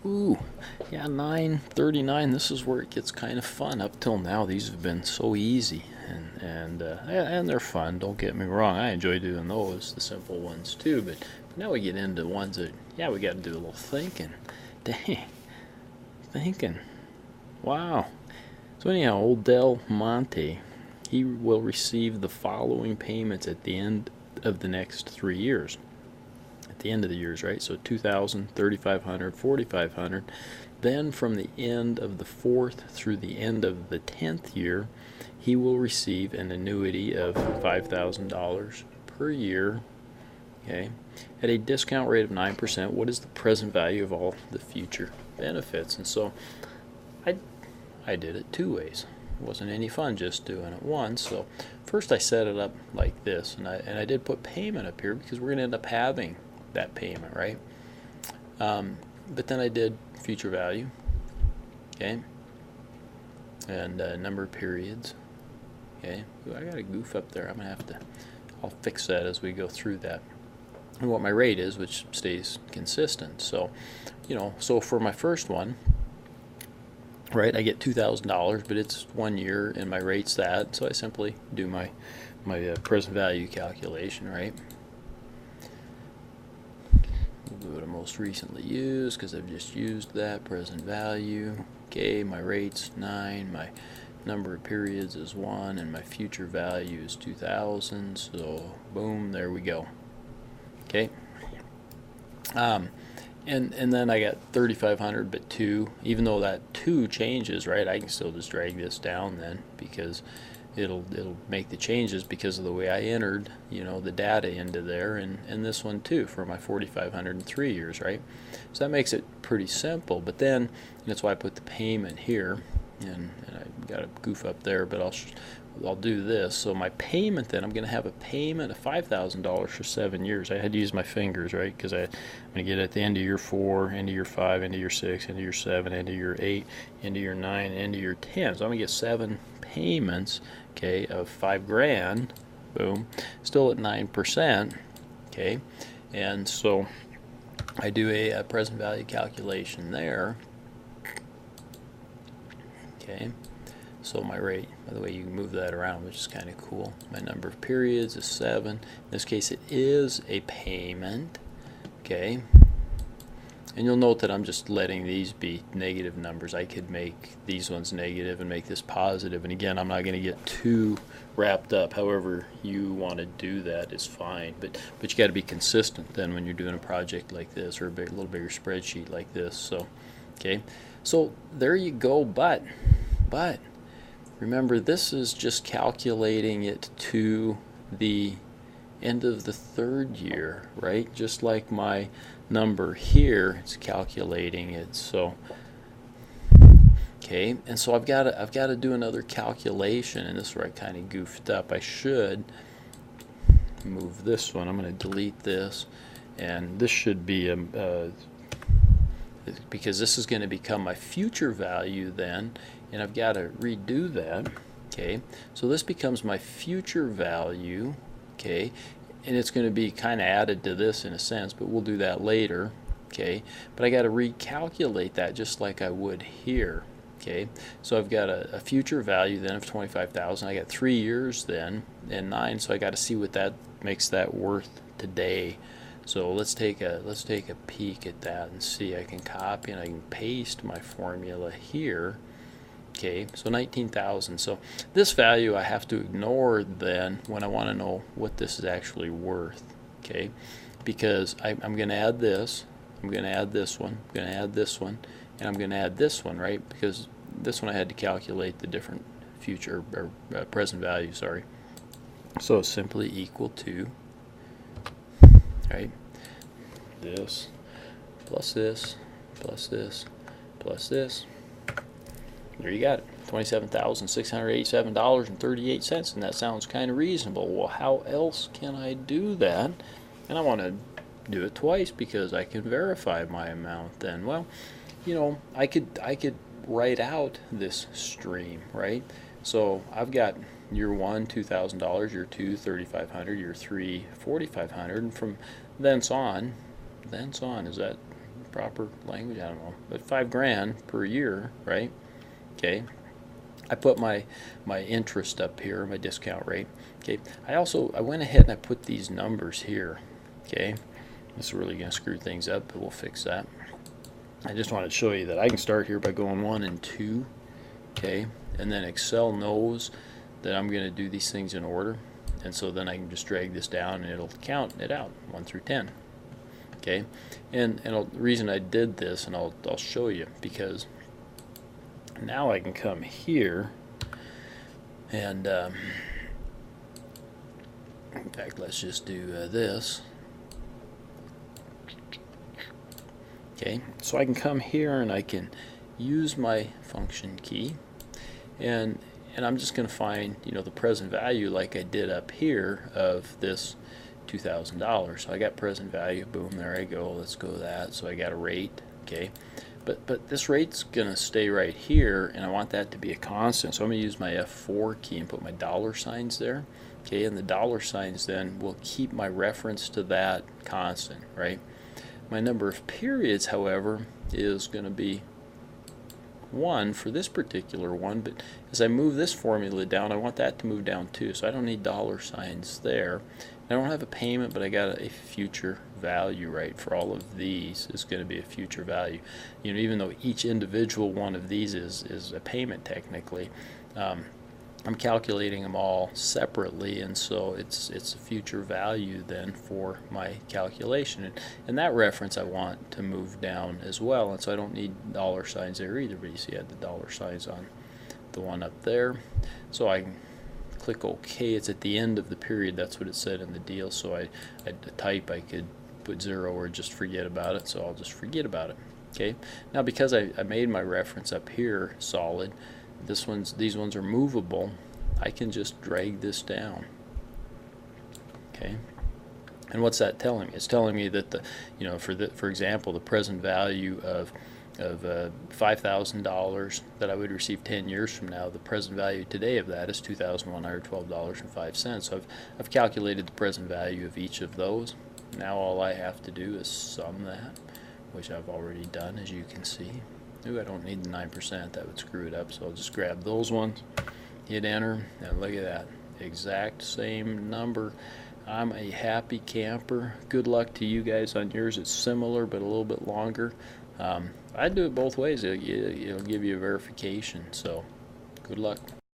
Ooh, yeah, 939. This is where it gets kind of fun. Up till now, these have been so easy, and they're fun. Don't get me wrong. I enjoy doing those, the simple ones too. But now we get into ones that, yeah, we got to do a little thinking. Dang, thinking. Wow. So anyhow, old Del Monte, he will receive the following payments at the end of the next 3 years. At the end of the years, right? So 2,000, 3,500, 4,500. Then from the end of the fourth through the end of the 10th year, he will receive an annuity of $5,000 per year, okay, at a discount rate of 9%. What is the present value of all the future benefits? And so I did it two ways. It wasn't any fun just doing it once. So first I set it up like this, and I did put payment up here because we're going to end up having that payment, right? But then I did future value, okay, and number of periods, okay. Ooh, I got a goof up there. I'll fix that as we go through that. And what my rate is, which stays consistent. So, so for my first one, right, I get $2,000, but it's 1 year, and my rate's that. So I simply do my present value calculation, right? We'll go to most recently used because I've just used that present value. Okay, my rate's 9, my number of periods is 1, and my future value is 2,000. So boom, there we go. Okay. And then I got 3,500, but 2. Even though that 2 changes, right, I can still just drag this down then because it'll make the changes because of the way I entered, the data into there, and this one too for my 4,500 in 3 years, right? So that makes it pretty simple. But then that's why I put the payment here, and I got a goof up there, but I'll do this. So my payment then, I'm going to have a payment of $5,000 for 7 years. I had to use my fingers, right? Because I'm going to get at the end of year 4, end of year 5, end of year 6, end of year 7, end of year 8, end of year 9, end of year 10. So I'm going to get 7 payments, okay, of $5,000. Boom. Still at 9%, okay. And so I do a present value calculation there, okay. So my rate, by the way, you can move that around, which is kind of cool. My number of periods is 7. In this case, it is a payment, okay. And you'll note that I'm just letting these be negative numbers. I could make these ones negative and make this positive. And again, I'm not going to get too wrapped up. However you want to do that is fine. But you got to be consistent then when you're doing a project like this or a little bigger spreadsheet like this. So, okay. So there you go. But remember, this is just calculating it to the end of the 3rd year, right? Just like my number here, it's calculating it. So, okay, and so I've got to do another calculation, and this is where I kind of goofed up. I should move this one. I'm going to delete this, and this should be because this is going to become my future value then, and I've got to redo that. Okay, so this becomes my future value, okay, and it's going to be kind of added to this in a sense, but we'll do that later, okay. But I got to recalculate that just like I would here, okay. So I've got a future value then of 25,000. I got 3 years then and 9, so I got to see what that makes that worth today. So let's take a peek at that and see. I can copy and I can paste my formula here. Okay, so 19,000. So this value I have to ignore then when I want to know what this is actually worth. Okay, because I'm going to add this, I'm going to add this one, I'm going to add this one, and I'm going to add this one, right? Because this one I had to calculate the different future or present value. Sorry. So it's simply equal to, right, this plus this plus this plus this. There you got it, $27,687.38, and that sounds kind of reasonable. Well, how else can I do that? And I want to do it twice because I can verify my amount then. Well, I could write out this stream, right? So I've got year 1, $2,000, year 2, $3,500, year 3, $4,500, and from thence on, is that proper language? I don't know, but $5,000 per year, right? Okay. I put my interest up here, my discount rate. Okay. I went ahead and I put these numbers here. Okay. This is really going to screw things up, but we'll fix that. I just wanted to show you that I can start here by going 1 and 2. Okay. And then Excel knows that I'm going to do these things in order, and so then I can just drag this down and it'll count it out 1 through 10. Okay. And the reason I did this, and I'll show you, because now I can come here and in fact, let's just do this. Okay, so I can come here and I can use my function key, and I'm just going to find, you know, the present value like I did up here of this $2,000. So I got present value, boom, there I go. Let's go that. So I got a rate. Okay, but this rate's going to stay right here, and I want that to be a constant. So I'm going to use my F4 key and put my dollar signs there. Okay, and the dollar signs then will keep my reference to that constant, right? My number of periods, however, is going to be 1 for this particular one, but as I move this formula down, I want that to move down too, so I don't need dollar signs there. I don't have a payment, but I got a future value, right? For all of these is going to be a future value. You know, even though each individual one of these is a payment technically, I'm calculating them all separately, and so it's a future value then for my calculation, and that reference I want to move down as well, and so I don't need dollar signs there either. But you see I had the dollar signs on the one up there, so I can click OK. It's at the end of the period. That's what it said in the deal. So I type, I could put 0 or just forget about it, so I'll just forget about it. Okay, now because I made my reference up here solid, these ones are movable, I can just drag this down. Okay, and what's that telling me? It's telling me that for example, the present value of $5,000 that I would receive 10 years from now, the present value today of that is $2,112.05. So I've calculated the present value of each of those. Now all I have to do is sum that, which I've already done, as you can see. Ooh, I don't need the 9%, that would screw it up, so I'll just grab those ones, hit enter, and look at that, exact same number. I'm a happy camper. Good luck to you guys on yours. It's similar but a little bit longer. I'd do it both ways. It'll give you a verification, so good luck.